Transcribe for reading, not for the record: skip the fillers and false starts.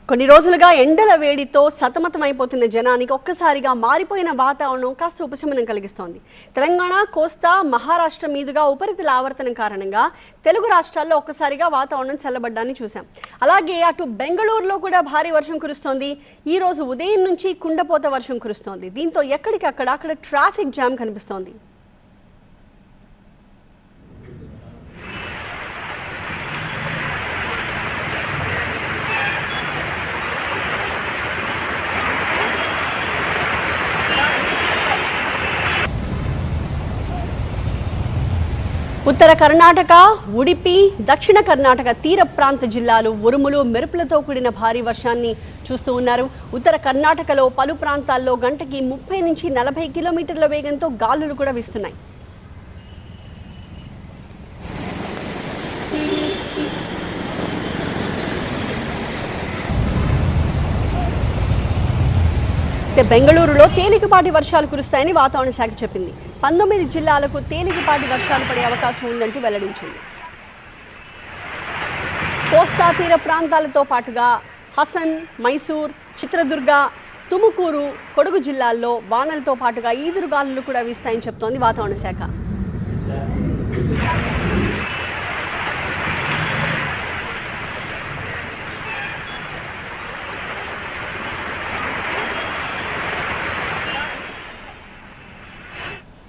కొన్ని రోజులుగా ఎండల వేడితో సతమతమైపోతున్న జనానికి ఒక్కసారిగా మారిపోయిన వాతావరణం కాస్త ఉపశమనం కలిగిస్తోంది. తెలంగాణ, కోస్తా, మహారాష్ట్ర మీదుగా ఉపరితల ఆవర్తనం కారణంగా తెలుగు రాష్ట్రాల్లో ఒక్కసారిగా వాతావరణం చల్లబడ్డాన్ని చూశాం. అలాగే అటు బెంగళూరులో కూడా భారీ వర్షం కురుస్తోంది. ఈ రోజు ఉదయం నుంచి కుండపోత వర్షం కురుస్తోంది. దీంతో అక్కడ ట్రాఫిక్ జామ్ కనిపిస్తోంది. ఉత్తర కర్ణాటక, ఉడిపి, దక్షిణ కర్ణాటక తీర ప్రాంత జిల్లాలు ఉరుములు, మెరుపులతో కూడిన భారీ వర్షాన్ని చూస్తూ ఉన్నారు. ఉత్తర కర్ణాటకలో పలు ప్రాంతాల్లో గంటకి 30 నుంచి 40 కిలోమీటర్ల వేగంతో గాలులు కూడా వీస్తున్నాయి. బెంగళూరులో తేలికపాటి వర్షాలు కురుస్తాయని వాతావరణ శాఖ చెప్పింది. 19 జిల్లాలకు తేలికపాటి వర్షాలు పడే అవకాశం ఉందంటూ వెల్లడించింది. కోస్తా తీర ప్రాంతాలతో పాటుగా హసన్, మైసూర్, చిత్రదుర్గ, తుముకూరు, కొడగు జిల్లాల్లో వానలతో పాటుగా ఈదురుగాలులు కూడా వీస్తాయని చెప్తోంది వాతావరణ శాఖ.